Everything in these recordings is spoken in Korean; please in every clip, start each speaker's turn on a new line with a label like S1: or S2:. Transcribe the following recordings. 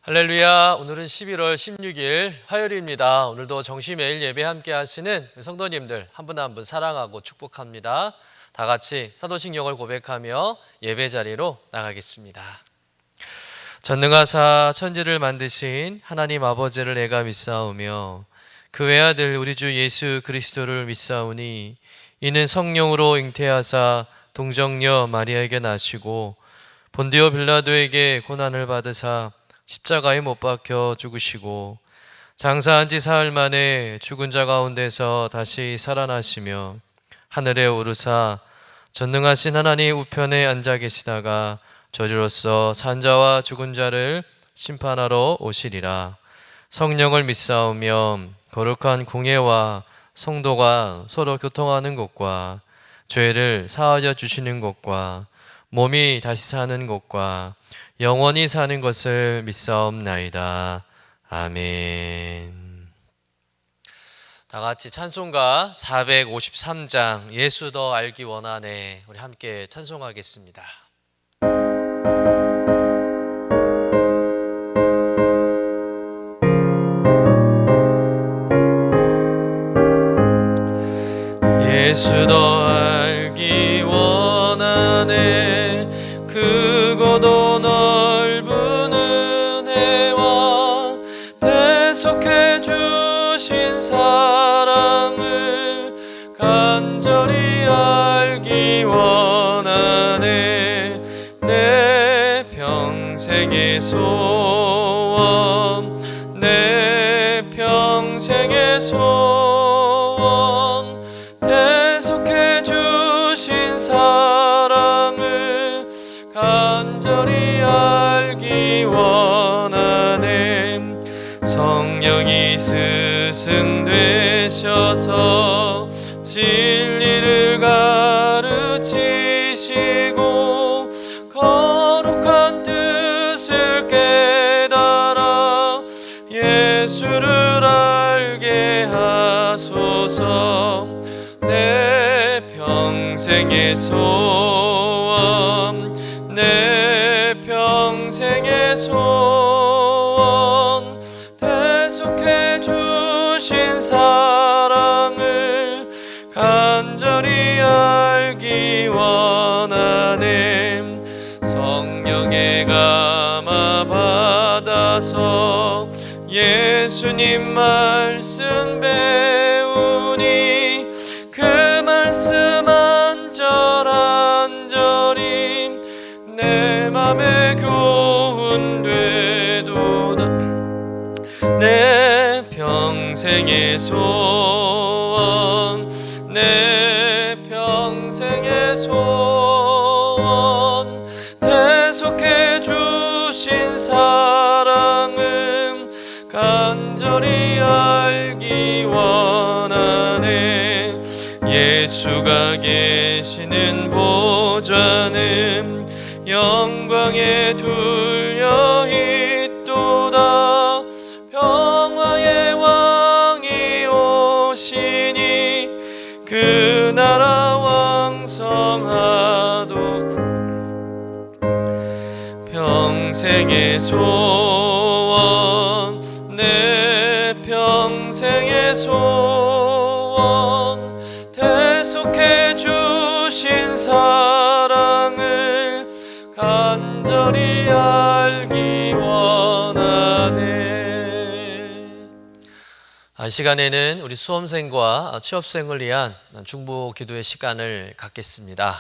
S1: 할렐루야. 오늘은 11월 16일 화요일입니다. 오늘도 정시매일 예배 함께 하시는 성도님들 한 분 한 분 사랑하고 축복합니다. 다 같이 사도신경을 고백하며 예배 자리로 나가겠습니다. 전능하사 천지를 만드신 하나님 아버지를 내가 믿사오며 그 외아들 우리 주 예수 그리스도를 믿사오니 이는 성령으로 잉태하사 동정녀 마리아에게 나시고 본디오 빌라도에게 고난을 받으사 십자가에 못 박혀 죽으시고 장사한 지 사흘 만에 죽은 자 가운데서 다시 살아나시며 하늘에 오르사 전능하신 하나님 우편에 앉아 계시다가 저주로서 산자와 죽은 자를 심판하러 오시리라. 성령을 믿사오며 거룩한 공예와 성도가 서로 교통하는 것과 죄를 사하여 주시는 것과 몸이 다시 사는 것과 영원히 사는 것을 믿사옵나이다. 아멘. 다 같이 찬송가 453장 예수 더 알기 원하네, 우리 함께 찬송하겠습니다. 예수 더 알기 원하네, 크고도 넓은 은혜와 대속해 주신 사랑을 간절히 알기 원하네. 내 평생의 소원, 내 평생의 소원, 대속해 주신 사랑을 간절히 알기 원하네. 성령이 스승되셔서 진리를 가르치시고 거룩한 뜻을 깨달아 예수를 알게 하소서. 내 평생의 소원, 내 평생의 소원, 대속해 주신 사랑을 간절히 알기 원하네. 성령의 감화 받아서 예수님 말씀 배우니 그 말씀 한절한절이 내 맘에 교훈되도다. 내 평생의 소원, 내 평생의 소원, 대속해 주신 사랑은 간절히 알기 원하네. 예수가 계시는 보좌는 영광에 둘려 있도다. 평화의 왕이 오시니 그 나라 왕성하도다. 평생의 소원, 내 평생의 소원, 대속해 주신 사랑을 간절히 알기 원하네. 이 시간에는 우리 수험생과 취업생을 위한 중보 기도의 시간을 갖겠습니다.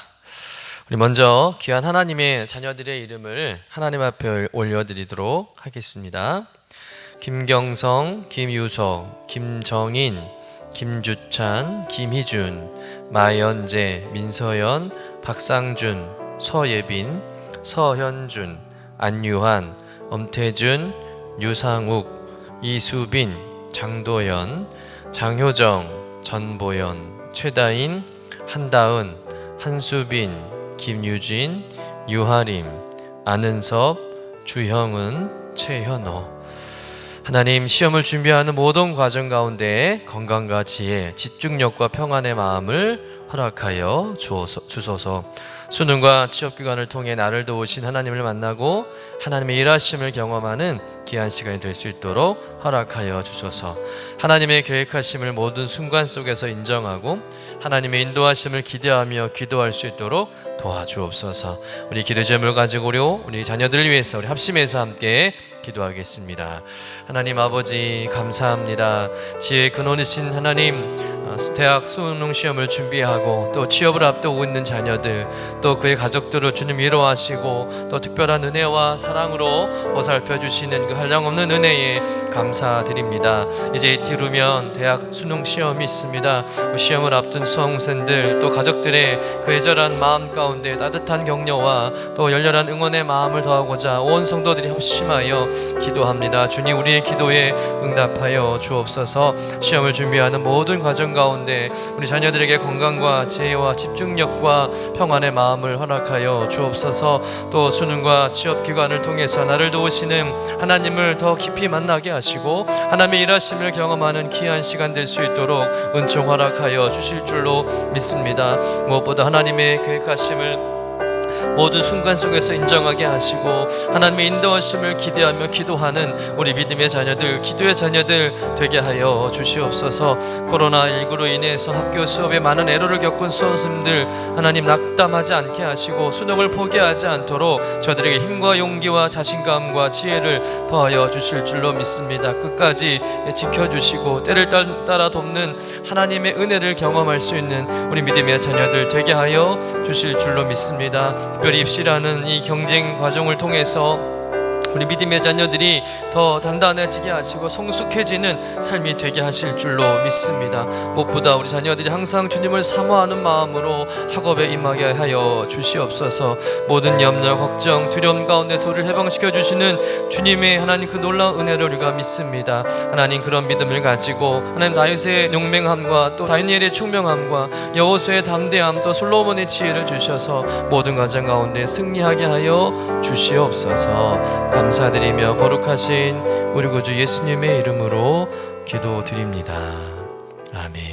S1: 우리 먼저 귀한 하나님의 자녀들의 이름을 하나님 앞에 올려드리도록 하겠습니다. 김경성, 김유석, 김정인, 김주찬, 김희준, 마연재, 민서연, 박상준, 서예빈, 서현준, 안유한, 엄태준, 유상욱, 이수빈, 장도연, 장효정, 전보연, 최다인, 한다은, 한수빈, 김유진, 유하림, 안은섭, 주형은, 최현호. 하나님, 시험을 준비하는 모든 과정 가운데 건강과 지혜, 집중력과 평안의 마음을 허락하여 주소서. 수능과 취업기간을 통해 나를 도우신 하나님을 만나고 하나님의 일하심을 경험하는 귀한 시간이 될 수 있도록 허락하여 주소서. 하나님의 계획하심을 모든 순간 속에서 인정하고 하나님의 인도하심을 기대하며 기도할 수 있도록 도와주옵소서. 우리 기도 제목을 가지고 우리 자녀들을 위해서 우리 합심해서 함께 기도하겠습니다. 하나님 아버지 감사합니다. 지혜의 근원이신 하나님, 대학 수능 시험을 준비하고 또 취업을 앞두고 있는 자녀들, 또 그의 가족들을 주님 위로하시고 또 특별한 은혜와 사랑으로 보살펴 주시는 그 한량없는 은혜에 감사드립니다. 이제 이틀 후면 대학 수능 시험이 있습니다. 시험을 앞둔 수험생들, 또 가족들의 그 애절한 마음 가운데 따뜻한 격려와 또 열렬한 응원의 마음을 더하고자 온 성도들이 합심하여 기도합니다. 주님, 우리의 기도에 응답하여 주옵소서. 시험을 준비하는 모든 과정 가운데 우리 자녀들에게 건강과 지혜와 집중력과 평안의 마음을 허락하여 주옵소서. 또 수능과 취업 기간을 통해서 나를 도우시는 하나님을 더 깊이 만나게 하시고 하나님의 일하심을 경험하는 귀한 시간 될 수 있도록 은총 허락하여 주실 줄로 믿습니다. 무엇보다 하나님의 계획하심을 모든 순간 속에서 인정하게 하시고 하나님의 인도하심을 기대하며 기도하는 우리 믿음의 자녀들, 기도의 자녀들 되게 하여 주시옵소서. 코로나19로 인해서 학교 수업에 많은 애로를 겪은 수험생들 하나님 낙담하지 않게 하시고 수능을 포기하지 않도록 저들에게 힘과 용기와 자신감과 지혜를 더하여 주실 줄로 믿습니다. 끝까지 지켜주시고 때를 따라 돕는 하나님의 은혜를 경험할 수 있는 우리 믿음의 자녀들 되게 하여 주실 줄로 믿습니다. 특별히 입시라는 이 경쟁 과정을 통해서 우리 믿음의 자녀들이 더 단단해지게 하시고 성숙해지는 삶이 되게 하실 줄로 믿습니다. 무엇보다 우리 자녀들이 항상 주님을 사모하는 마음으로 학업에 임하게 하여 주시옵소서. 모든 염려, 걱정, 두려움 가운데서 우리를 해방시켜 주시는 주님의 하나님 그 놀라운 은혜를 우리가 믿습니다. 하나님, 그런 믿음을 가지고 하나님 다윗의 용맹함과 또 다니엘의 총명함과 여호수아의 담대함, 또 솔로몬의 지혜를 주셔서 모든 과정 가운데 승리하게 하여 주시옵소서. 감사드리며 거룩하신 우리 구주 예수님의 이름으로 기도드립니다. 아멘.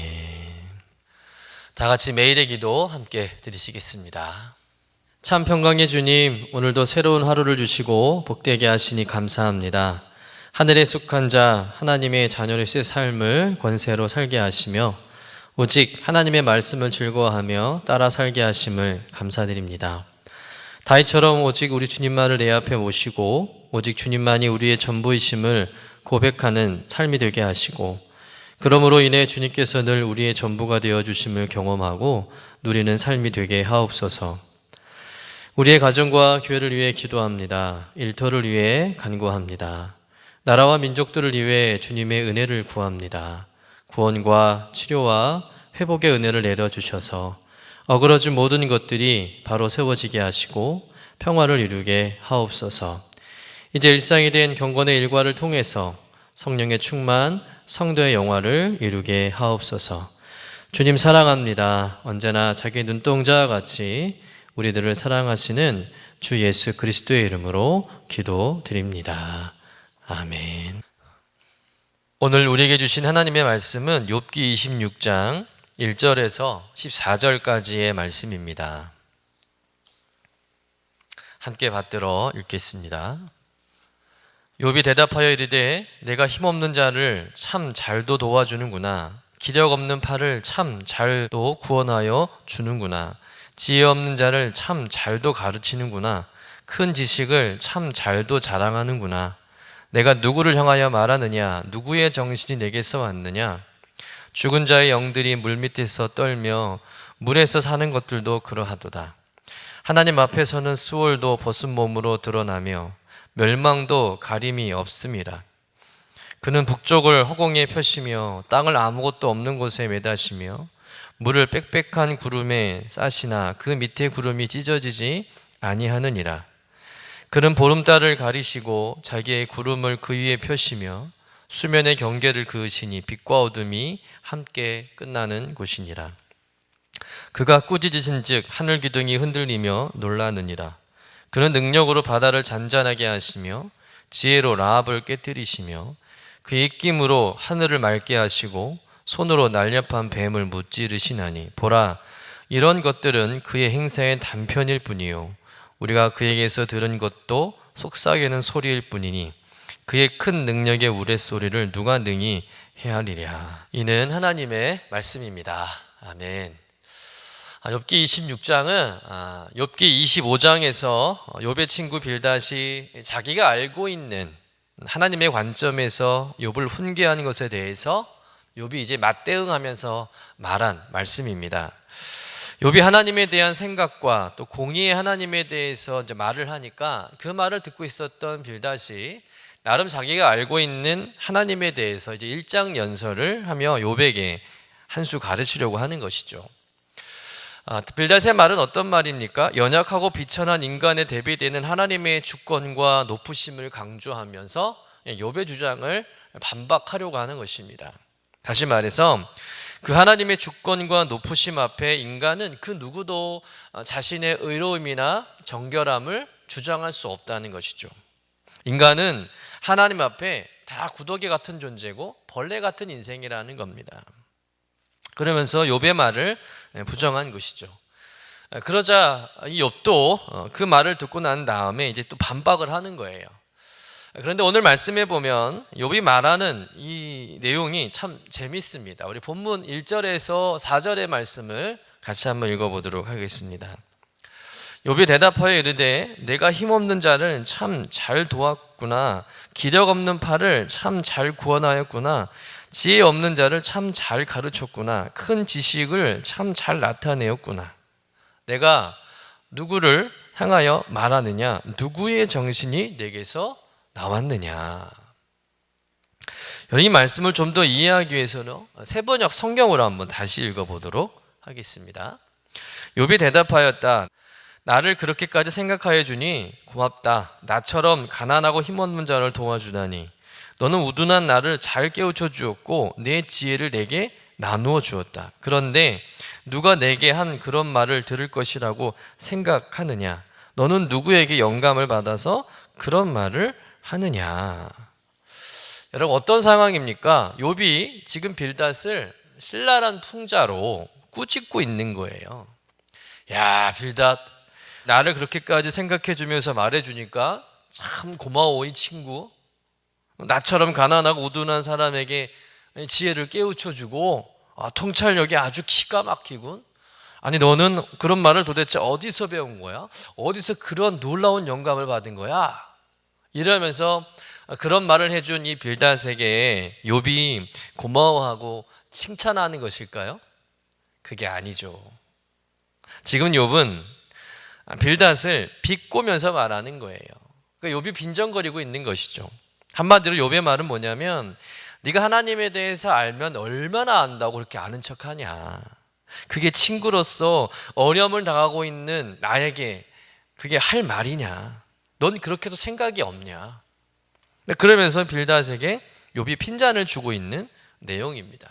S1: 다 같이 매일의 기도 함께 드리시겠습니다. 참 평강의 주님, 오늘도 새로운 하루를 주시고 복되게 하시니 감사합니다. 하늘에 속한 자 하나님의 자녀로서의 삶을 권세로 살게 하시며 오직 하나님의 말씀을 즐거워하며 따라 살게 하심을 감사드립니다. 다윗처럼 오직 우리 주님만을 내 앞에 모시고 오직 주님만이 우리의 전부이심을 고백하는 삶이 되게 하시고 그러므로 인해 주님께서 늘 우리의 전부가 되어주심을 경험하고 누리는 삶이 되게 하옵소서. 우리의 가정과 교회를 위해 기도합니다. 일터를 위해 간구합니다. 나라와 민족들을 위해 주님의 은혜를 구합니다. 구원과 치료와 회복의 은혜를 내려주셔서 어그러진 모든 것들이 바로 세워지게 하시고 평화를 이루게 하옵소서. 이제 일상이 된 경건의 일과를 통해서 성령의 충만, 성도의 영화를 이루게 하옵소서. 주님 사랑합니다. 언제나 자기 눈동자와 같이 우리들을 사랑하시는 주 예수 그리스도의 이름으로 기도드립니다. 아멘. 오늘 우리에게 주신 하나님의 말씀은 욥기 26장 1절에서 14절까지의 말씀입니다. 함께 받들어 읽겠습니다. 욥이 대답하여 이르되 내가 힘없는 자를 참 잘도 도와주는구나. 기력 없는 팔을 참 잘도 구원하여 주는구나. 지혜 없는 자를 참 잘도 가르치는구나. 큰 지식을 참 잘도 자랑하는구나. 내가 누구를 향하여 말하느냐? 누구의 정신이 내게서 왔느냐? 죽은 자의 영들이 물밑에서 떨며 물에서 사는 것들도 그러하도다. 하나님 앞에서는 수월도 벗은 몸으로 드러나며 멸망도 가림이 없음이라. 그는 북쪽을 허공에 펴시며 땅을 아무것도 없는 곳에 매다시며 물을 빽빽한 구름에 싸시나 그 밑에 구름이 찢어지지 아니하느니라. 그는 보름달을 가리시고 자기의 구름을 그 위에 펴시며 수면의 경계를 그으시니 빛과 어둠이 함께 끝나는 곳이니라. 그가 꾸짖으신 즉 하늘 기둥이 흔들리며 놀라느니라. 그는 능력으로 바다를 잔잔하게 하시며 지혜로 라합을 깨뜨리시며 그의 입김으로 하늘을 맑게 하시고 손으로 날렵한 뱀을 무찌르시나니 보라, 이런 것들은 그의 행사의 단편일 뿐이요 우리가 그에게서 들은 것도 속삭이는 소리일 뿐이니 그의 큰 능력의 우레소리를 누가 능히 헤아리랴. 이는 하나님의 말씀입니다. 아멘. 욥기 26장은 욥기 25장에서 욥의 친구 빌닷이 자기가 알고 있는 하나님의 관점에서 욥을 훈계하는 것에 대해서 욥이 이제 맞대응하면서 말한 말씀입니다. 욥이 하나님에 대한 생각과 또 공의의 하나님에 대해서 이제 말을 하니까 그 말을 듣고 있었던 빌닷이 나름 자기가 알고 있는 하나님에 대해서 이제 일장연설을 하며 욥에게 한 수 가르치려고 하는 것이죠. 빌닷의 말은 어떤 말입니까? 연약하고 비천한 인간에 대비되는 하나님의 주권과 높으심을 강조하면서 욥의 주장을 반박하려고 하는 것입니다. 다시 말해서 그 하나님의 주권과 높으심 앞에 인간은 그 누구도 자신의 의로움이나 정결함을 주장할 수 없다는 것이죠. 인간은 하나님 앞에 다 구더기 같은 존재고 벌레 같은 인생이라는 겁니다. 그러면서 욥의 말을 부정한 것이죠. 그러자 이 욥도 그 말을 듣고 난 다음에 이제 또 반박을 하는 거예요. 그런데 오늘 말씀에 보면 욥이 말하는 이 내용이 참 재밌습니다. 우리 본문 1절에서 4절의 말씀을 같이 한번 읽어보도록 하겠습니다. 욥이 대답하여 이르되 내가 힘없는 자를 참 잘 도왔구나. 기력 없는 팔을 참 잘 구원하였구나. 지혜 없는 자를 참 잘 가르쳤구나. 큰 지식을 참 잘 나타내었구나. 내가 누구를 향하여 말하느냐? 누구의 정신이 내게서 나왔느냐? 이 말씀을 좀 더 이해하기 위해서는 세번역 성경으로 한번 다시 읽어보도록 하겠습니다. 욥이 대답하였다. 나를 그렇게까지 생각하여 주니 고맙다. 나처럼 가난하고 힘없는 자를 도와주다니. 너는 우둔한 나를 잘 깨우쳐 주었고 내 지혜를 내게 나누어 주었다. 그런데 누가 내게 한 그런 말을 들을 것이라고 생각하느냐? 너는 누구에게 영감을 받아서 그런 말을 하느냐? 여러분 어떤 상황입니까? 욥이 지금 빌닷을 신랄한 풍자로 꾸짖고 있는 거예요. 야, 빌닷, 나를 그렇게까지 생각해 주면서 말해 주니까 참 고마워 이 친구. 나처럼 가난하고 우둔한 사람에게 지혜를 깨우쳐 주고 통찰력이 아주 기가 막히군. 아니 너는 그런 말을 도대체 어디서 배운 거야? 어디서 그런 놀라운 영감을 받은 거야? 이러면서 그런 말을 해준 이 빌닷에게 욥이 고마워하고 칭찬하는 것일까요? 그게 아니죠. 지금 욥은 빌닷을 비꼬면서 말하는 거예요. 그러니까 욥이 빈정거리고 있는 것이죠. 한마디로 욥의 말은 뭐냐면 네가 하나님에 대해서 알면 얼마나 안다고 그렇게 아는 척하냐. 그게 친구로서 어려움을 당하고 있는 나에게 그게 할 말이냐. 넌 그렇게도 생각이 없냐. 그러면서 빌닷에게 욥이 핀잔을 주고 있는 내용입니다.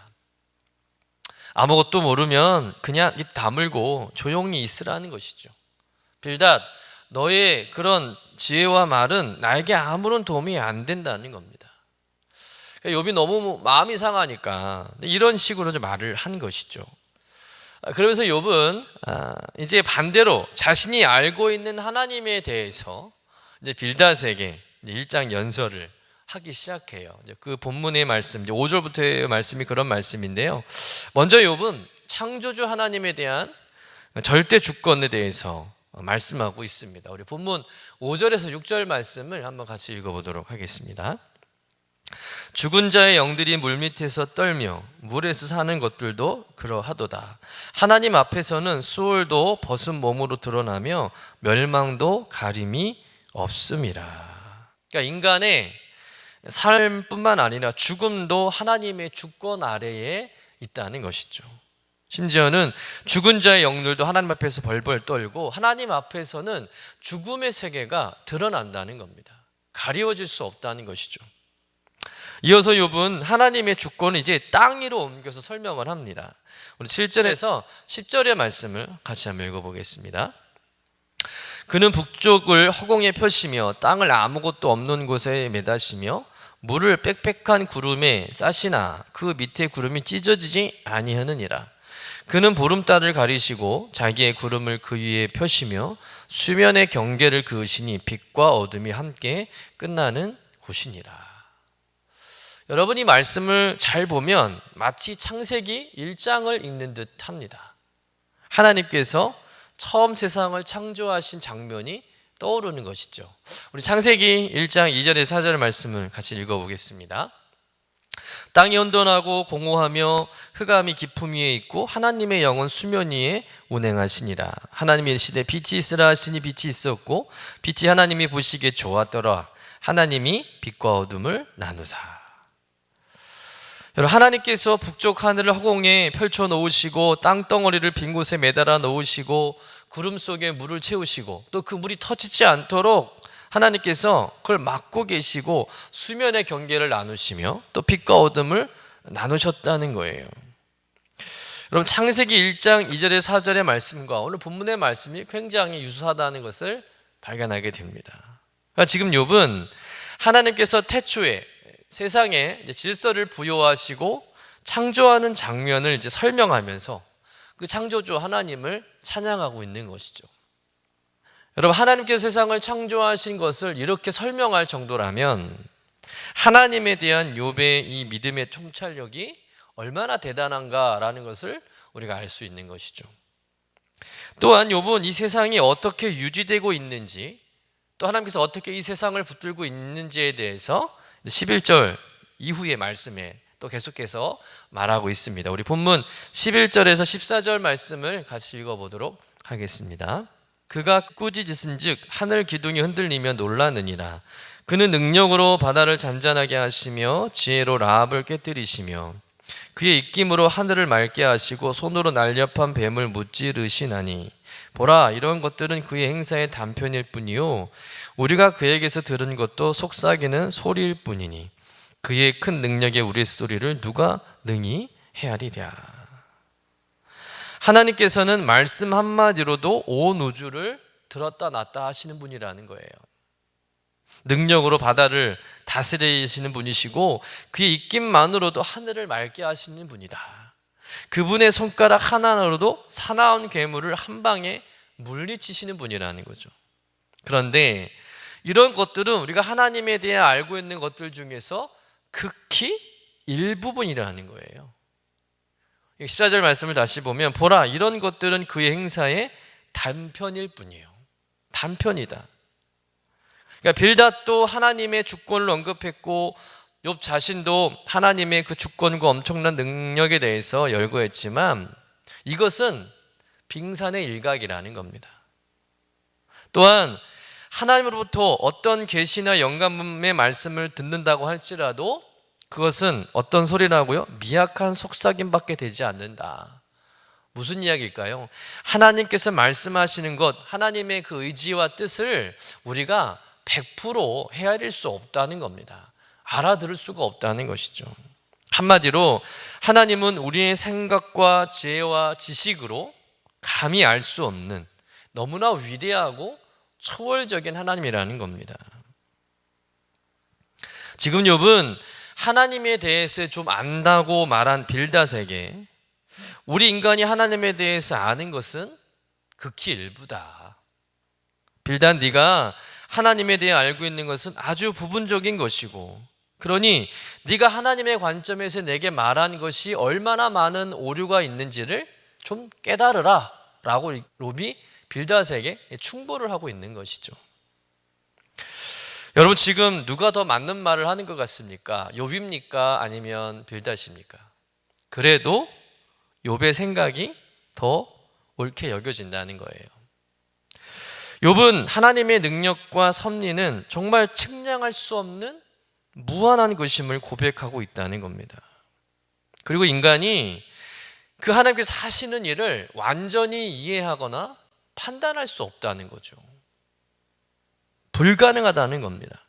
S1: 아무것도 모르면 그냥 입 다물고 조용히 있으라는 것이죠. 빌닷, 너의 그런 지혜와 말은 나에게 아무런 도움이 안 된다는 겁니다. 욥이 너무 마음이 상하니까 이런 식으로 말을 한 것이죠. 그러면서 욥은 이제 반대로 자신이 알고 있는 하나님에 대해서 이제 빌닷에게 일장 연설을 하기 시작해요. 그 본문의 말씀, 이제 5절부터의 말씀이 그런 말씀인데요. 먼저 욥은 창조주 하나님에 대한 절대 주권에 대해서 말씀하고 있습니다. 우리 본문 5절에서 6절 말씀을 한번 같이 읽어보도록 하겠습니다. 죽은 자의 영들이 물밑에서 떨며 물에서 사는 것들도 그러하도다. 하나님 앞에서는 수월도 벗은 몸으로 드러나며 멸망도 가림이 없음이라. 그러니까 인간의 삶뿐만 아니라 죽음도 하나님의 주권 아래에 있다는 것이죠. 심지어는 죽은 자의 영들도 하나님 앞에서 벌벌 떨고 하나님 앞에서는 죽음의 세계가 드러난다는 겁니다. 가리워질 수 없다는 것이죠. 이어서 욥은 하나님의 주권을 이제 땅 위로 옮겨서 설명을 합니다. 우리 7절에서 10절의 말씀을 같이 한번 읽어보겠습니다. 그는 북쪽을 허공에 펴시며 땅을 아무것도 없는 곳에 매다시며 물을 빽빽한 구름에 싸시나 그 밑에 구름이 찢어지지 아니하느니라. 그는 보름달을 가리시고 자기의 구름을 그 위에 펴시며 수면의 경계를 그으시니 빛과 어둠이 함께 끝나는 곳이니라. 여러분, 이 말씀을 잘 보면 마치 창세기 1장을 읽는 듯 합니다. 하나님께서 처음 세상을 창조하신 장면이 떠오르는 것이죠. 우리 창세기 1장 2절에서 4절 말씀을 같이 읽어보겠습니다. 땅이 혼돈하고 공허하며 흑암이 깊음 위에 있고 하나님의 영은 수면 위에 운행하시니라. 하나님이 이르시되 빛이 있으라 하시니 빛이 있었고 빛이 하나님이 보시기에 좋았더라. 하나님이 빛과 어둠을 나누사. 여러분, 하나님께서 북쪽 하늘을 허공에 펼쳐 놓으시고 땅덩어리를 빈 곳에 매달아 놓으시고 구름 속에 물을 채우시고 또 그 물이 터지지 않도록 하나님께서 그걸 막고 계시고 수면의 경계를 나누시며 또 빛과 어둠을 나누셨다는 거예요. 여러분, 창세기 1장 2절에 4절의 말씀과 오늘 본문의 말씀이 굉장히 유사하다는 것을 발견하게 됩니다. 그러니까 지금 욥은 하나님께서 태초에 세상에 이제 질서를 부여하시고 창조하는 장면을 이제 설명하면서 그 창조주 하나님을 찬양하고 있는 것이죠. 여러분, 하나님께서 세상을 창조하신 것을 이렇게 설명할 정도라면 하나님에 대한 욥의 이 믿음의 통찰력이 얼마나 대단한가라는 것을 우리가 알 수 있는 것이죠. 또한 욥은 이 세상이 어떻게 유지되고 있는지, 또 하나님께서 어떻게 이 세상을 붙들고 있는지에 대해서 11절 이후의 말씀에 또 계속해서 말하고 있습니다. 우리 본문 11절에서 14절 말씀을 같이 읽어보도록 하겠습니다. 그가 꾸짖으신 즉 하늘 기둥이 흔들리며 놀라느니라. 그는 능력으로 바다를 잔잔하게 하시며 지혜로 라합을 깨뜨리시며 그의 입김으로 하늘을 맑게 하시고 손으로 날렵한 뱀을 무찌르시나니 보라, 이런 것들은 그의 행사의 단편일 뿐이요 우리가 그에게서 들은 것도 속삭이는 소리일 뿐이니 그의 큰 능력의 우레소리를 누가 능히 헤아리랴. 하나님께서는 말씀 한마디로도 온 우주를 들었다 놨다 하시는 분이라는 거예요. 능력으로 바다를 다스리시는 분이시고 그의 입김만으로도 하늘을 맑게 하시는 분이다. 그분의 손가락 하나로도 사나운 괴물을 한 방에 물리치시는 분이라는 거죠. 그런데 이런 것들은 우리가 하나님에 대해 알고 있는 것들 중에서 극히 일부분이라는 거예요. 14절 말씀을 다시 보면 보라, 이런 것들은 그의 행사의 단편일 뿐이에요. 단편이다. 그러니까 빌닷도 하나님의 주권을 언급했고 욥 자신도 하나님의 그 주권과 엄청난 능력에 대해서 열거했지만 이것은 빙산의 일각이라는 겁니다. 또한 하나님으로부터 어떤 계시나 영감의 말씀을 듣는다고 할지라도 그것은 어떤 소리라고요? 미약한 속삭임밖에 되지 않는다. 무슨 이야기일까요? 하나님께서 말씀하시는 것, 하나님의 그 의지와 뜻을 우리가 100% 헤아릴 수 없다는 겁니다. 알아들을 수가 없다는 것이죠. 한마디로 하나님은 우리의 생각과 지혜와 지식으로 감히 알 수 없는 너무나 위대하고 초월적인 하나님이라는 겁니다. 지금 욥은 하나님에 대해서 좀 안다고 말한 빌닷에게 우리 인간이 하나님에 대해서 아는 것은 극히 일부다. 빌닷, 네가 하나님에 대해 알고 있는 것은 아주 부분적인 것이고 그러니 네가 하나님의 관점에서 내게 말한 것이 얼마나 많은 오류가 있는지를 좀 깨달으라 라고 욥이 빌닷에게 충고를 하고 있는 것이죠. 여러분, 지금 누가 더 맞는 말을 하는 것 같습니까? 욥입니까? 아니면 빌닷입니까? 그래도 욥의 생각이 더 옳게 여겨진다는 거예요. 욥은 하나님의 능력과 섭리는 정말 측량할 수 없는 무한한 것임을 고백하고 있다는 겁니다. 그리고 인간이 그 하나님께서 하시는 일을 완전히 이해하거나 판단할 수 없다는 거죠. 불가능하다는 겁니다.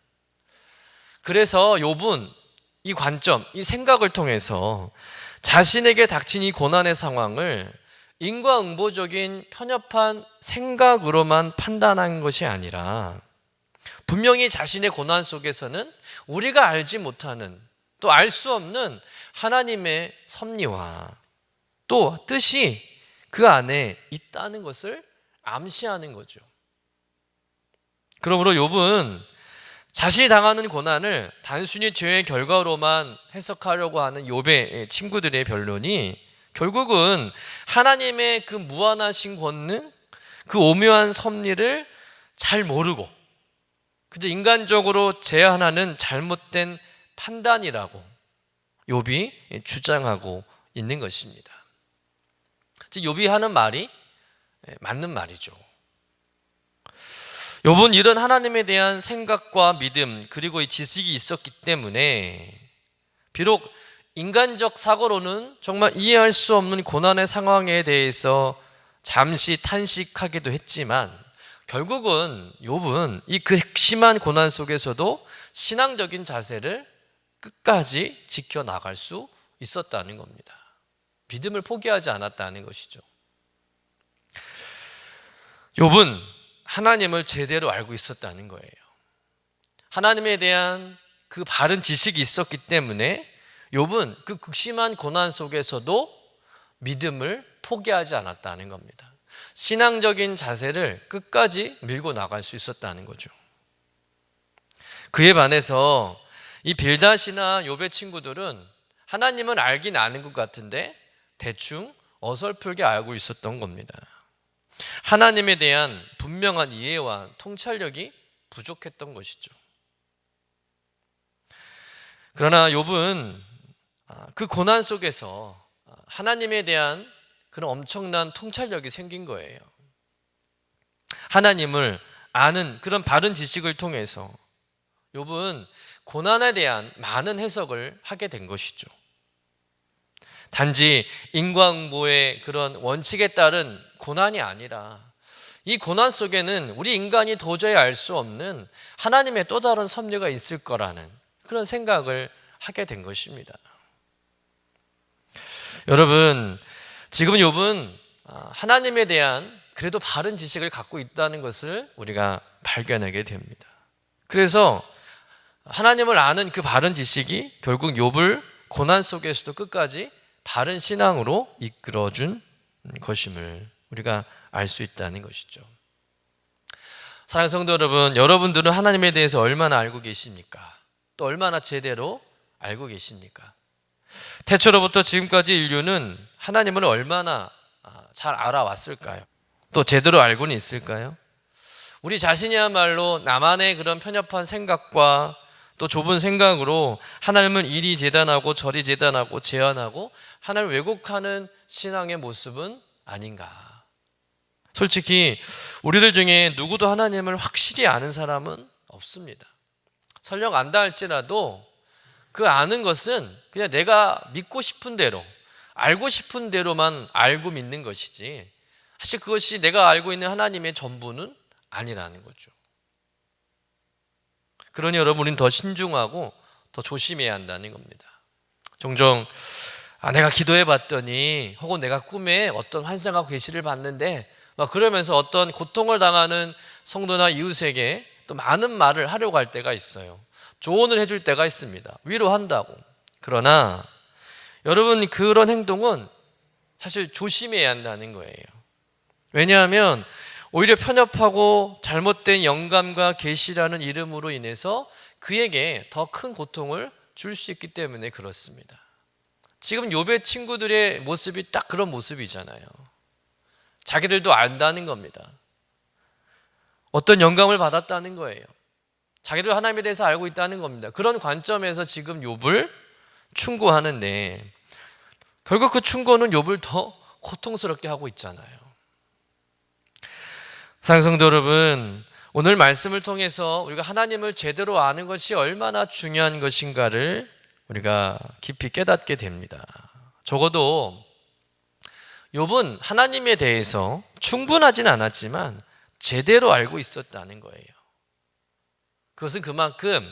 S1: 그래서 욥은 이 관점, 이 생각을 통해서 자신에게 닥친 이 고난의 상황을 인과응보적인 편협한 생각으로만 판단한 것이 아니라 분명히 자신의 고난 속에서는 우리가 알지 못하는 또 알 수 없는 하나님의 섭리와 또 뜻이 그 안에 있다는 것을 암시하는 거죠. 그러므로 욥은 자신이 당하는 고난을 단순히 죄의 결과로만 해석하려고 하는 욥의 친구들의 변론이 결국은 하나님의 그 무한하신 권능, 그 오묘한 섭리를 잘 모르고 그저 인간적으로 제한하는 잘못된 판단이라고 욥이 주장하고 있는 것입니다. 즉 욥이 하는 말이 맞는 말이죠. 욥은 이런 하나님에 대한 생각과 믿음 그리고 이 지식이 있었기 때문에 비록 인간적 사고로는 정말 이해할 수 없는 고난의 상황에 대해서 잠시 탄식하기도 했지만 결국은 욥은 이 그 핵심한 고난 속에서도 신앙적인 자세를 끝까지 지켜나갈 수 있었다는 겁니다. 믿음을 포기하지 않았다는 것이죠. 욥은 하나님을 제대로 알고 있었다는 거예요. 하나님에 대한 그 바른 지식이 있었기 때문에 욥은 그 극심한 고난 속에서도 믿음을 포기하지 않았다는 겁니다. 신앙적인 자세를 끝까지 밀고 나갈 수 있었다는 거죠. 그에 반해서 이 빌닷이나 욥의 친구들은 하나님을 알긴 아는 것 같은데 대충 어설프게 알고 있었던 겁니다. 하나님에 대한 분명한 이해와 통찰력이 부족했던 것이죠. 그러나 욥은 그 고난 속에서 하나님에 대한 그런 엄청난 통찰력이 생긴 거예요. 하나님을 아는 그런 바른 지식을 통해서 욥은 고난에 대한 많은 해석을 하게 된 것이죠. 단지 인과응보의 그런 원칙에 따른 고난이 아니라 이 고난 속에는 우리 인간이 도저히 알 수 없는 하나님의 또 다른 섭리가 있을 거라는 그런 생각을 하게 된 것입니다. 여러분, 지금 욥은 하나님에 대한 그래도 바른 지식을 갖고 있다는 것을 우리가 발견하게 됩니다. 그래서 하나님을 아는 그 바른 지식이 결국 욥을 고난 속에서도 끝까지 바른 신앙으로 이끌어준 것임을 우리가 알 수 있다는 것이죠. 사랑하는 성도 여러분, 여러분들은 하나님에 대해서 얼마나 알고 계십니까? 또 얼마나 제대로 알고 계십니까? 태초로부터 지금까지 인류는 하나님을 얼마나 잘 알아왔을까요? 또 제대로 알고는 있을까요? 우리 자신이야말로 나만의 그런 편협한 생각과 또 좁은 생각으로 하나님을 이리 재단하고 저리 재단하고 제한하고 하나님을 왜곡하는 신앙의 모습은 아닌가? 솔직히 우리들 중에 누구도 하나님을 확실히 아는 사람은 없습니다. 설령 안다 할지라도 그 아는 것은 그냥 내가 믿고 싶은 대로 알고 싶은 대로만 알고 믿는 것이지 사실 그것이 내가 알고 있는 하나님의 전부는 아니라는 거죠. 그러니 여러분, 우리는 더 신중하고 더 조심해야 한다는 겁니다. 종종 내가 기도해 봤더니 혹은 내가 꿈에 어떤 환상과 계시를 봤는데 막 그러면서 어떤 고통을 당하는 성도나 이웃에게 또 많은 말을 하려고 할 때가 있어요. 조언을 해줄 때가 있습니다. 위로한다고. 그러나 여러분, 그런 행동은 사실 조심해야 한다는 거예요. 왜냐하면 오히려 편협하고 잘못된 영감과 계시라는 이름으로 인해서 그에게 더 큰 고통을 줄 수 있기 때문에 그렇습니다. 지금 욥의 친구들의 모습이 딱 그런 모습이잖아요. 자기들도 안다는 겁니다. 어떤 영감을 받았다는 거예요. 자기들 하나님에 대해서 알고 있다는 겁니다. 그런 관점에서 지금 욥을 충고하는데 결국 그 충고는 욥을 더 고통스럽게 하고 있잖아요. 사랑하는 성도 여러분, 오늘 말씀을 통해서 우리가 하나님을 제대로 아는 것이 얼마나 중요한 것인가를 우리가 깊이 깨닫게 됩니다. 적어도 욥은 하나님에 대해서 충분하진 않았지만 제대로 알고 있었다는 거예요. 그것은 그만큼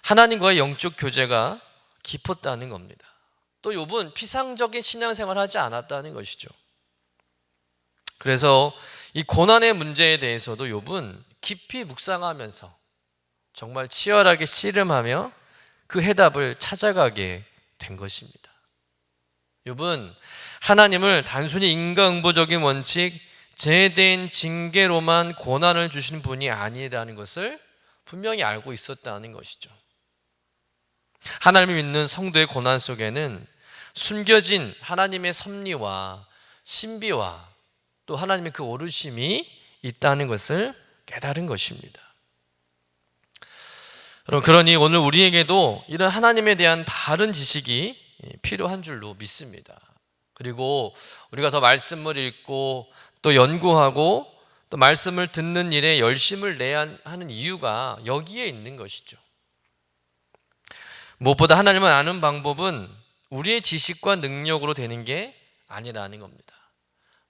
S1: 하나님과의 영적 교제가 깊었다는 겁니다. 또 욥은 피상적인 신앙생활을 하지 않았다는 것이죠. 그래서 이 고난의 문제에 대해서도 욥은 깊이 묵상하면서 정말 치열하게 씨름하며 그 해답을 찾아가게 된 것입니다. 욥은 하나님을 단순히 인과응보적인 원칙, 제된 징계로만 고난을 주시는 분이 아니라는 것을 분명히 알고 있었다는 것이죠. 하나님을 믿는 성도의 고난 속에는 숨겨진 하나님의 섭리와 신비와 또 하나님의 그 오르심이 있다는 것을 깨달은 것입니다. 여러분, 그러니 오늘 우리에게도 이런 하나님에 대한 바른 지식이 필요한 줄로 믿습니다. 그리고 우리가 더 말씀을 읽고 또 연구하고 또 말씀을 듣는 일에 열심을 내야 하는 이유가 여기에 있는 것이죠. 무엇보다 하나님을 아는 방법은 우리의 지식과 능력으로 되는 게 아니라는 겁니다.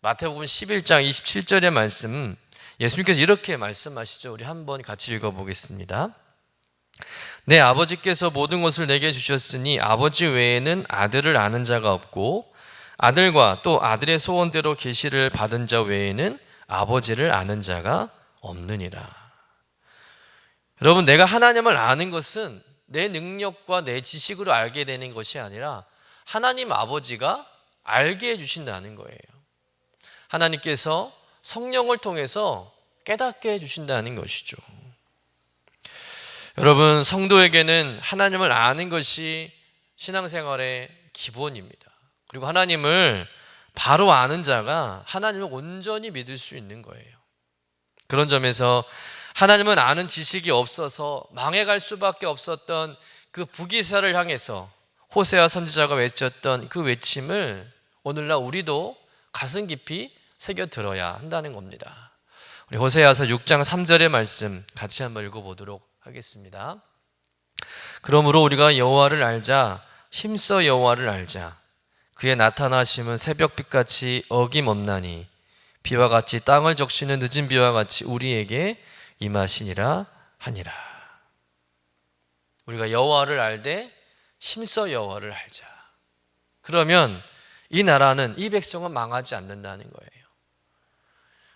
S1: 마태복음 11장 27절의 말씀, 예수님께서 이렇게 말씀하시죠. 우리 한번 같이 읽어보겠습니다. 내 아버지께서 모든 것을 내게 주셨으니 아버지 외에는 아들을 아는 자가 없고 아들과 또 아들의 소원대로 계시를 받은 자 외에는 아버지를 아는 자가 없느니라. 여러분, 내가 하나님을 아는 것은 내 능력과 내 지식으로 알게 되는 것이 아니라 하나님 아버지가 알게 해주신다는 거예요. 하나님께서 성령을 통해서 깨닫게 해주신다는 것이죠. 여러분, 성도에게는 하나님을 아는 것이 신앙생활의 기본입니다. 그리고 하나님을 바로 아는 자가 하나님을 온전히 믿을 수 있는 거예요. 그런 점에서 하나님은 아는 지식이 없어서 망해갈 수밖에 없었던 그 북이스라엘을 향해서 호세아 선지자가 외쳤던 그 외침을 오늘날 우리도 가슴 깊이 새겨 들어야 한다는 겁니다. 우리 호세아서 6장 3절의 말씀 같이 한번 읽어보도록 하겠습니다. 그러므로 우리가 여호와를 알자, 힘써 여호와를 알자. 그의 나타나심은 새벽빛같이 어김없나니 비와 같이 땅을 적시는 늦은 비와 같이 우리에게 임하시니라 하니라. 우리가 여호와를 알되 힘써 여호와를 알자. 그러면 이 나라는, 이 백성은 망하지 않는다는 거예요.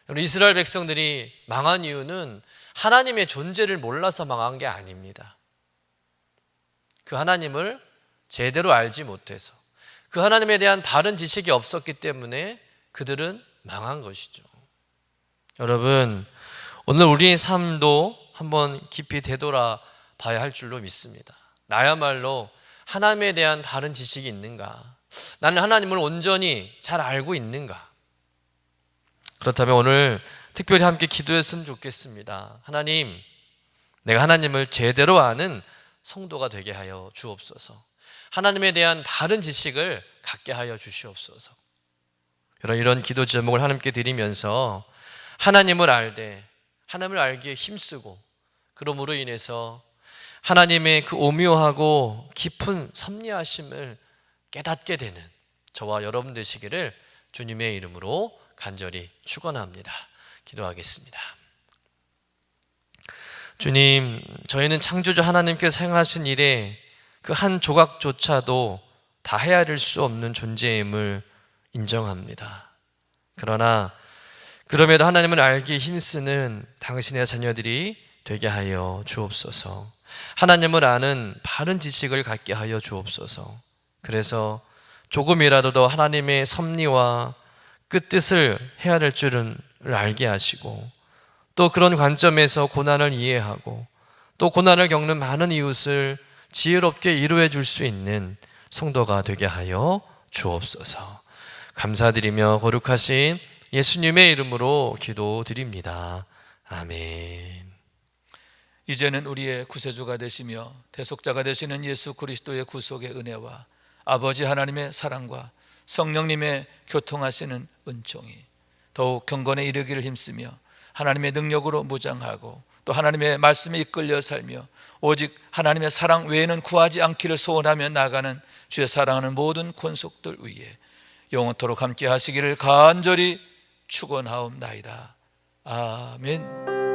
S1: 여러분, 이스라엘 백성들이 망한 이유는 하나님의 존재를 몰라서 망한 게 아닙니다. 그 하나님을 제대로 알지 못해서, 그 하나님에 대한 바른 지식이 없었기 때문에 그들은 망한 것이죠. 여러분, 오늘 우리의 삶도 한번 깊이 되돌아 봐야 할 줄로 믿습니다. 나야말로 하나님에 대한 바른 지식이 있는가? 나는 하나님을 온전히 잘 알고 있는가? 그렇다면 오늘 특별히 함께 기도했으면 좋겠습니다. 하나님, 내가 하나님을 제대로 아는 성도가 되게 하여 주옵소서. 하나님에 대한 바른 지식을 갖게 하여 주시옵소서. 이런 기도 제목을 하나님께 드리면서 하나님을 알되 하나님을 알기에 힘쓰고, 그러므로 인해서 하나님의 그 오묘하고 깊은 섭리하심을 깨닫게 되는 저와 여러분 되시기를 주님의 이름으로 간절히 축원합니다. 기도하겠습니다. 주님, 저희는 창조주 하나님께서 행하신 일에 그 한 조각조차도 다 헤아릴 수 없는 존재임을 인정합니다. 그러나 그럼에도 하나님을 알기에 힘쓰는 당신의 자녀들이 되게 하여 주옵소서. 하나님을 아는 바른 지식을 갖게 하여 주옵소서. 그래서 조금이라도 더 하나님의 섭리와 끝뜻을 헤아릴 줄을 알게 하시고, 또 그런 관점에서 고난을 이해하고 또 고난을 겪는 많은 이웃을 지혜롭게 이루어 줄 수 있는 성도가 되게 하여 주옵소서. 감사드리며 거룩하신 예수님의 이름으로 기도드립니다. 아멘.
S2: 이제는 우리의 구세주가 되시며 대속자가 되시는 예수 그리스도의 구속의 은혜와 아버지 하나님의 사랑과 성령님의 교통하시는 은총이 더욱 경건에 이르기를 힘쓰며 하나님의 능력으로 무장하고 또 하나님의 말씀에 이끌려 살며 오직 하나님의 사랑 외에는 구하지 않기를 소원하며 나가는 주의 사랑하는 모든 권속들 위에 영원토록 함께 하시기를 간절히 축원하옵나이다. 아멘.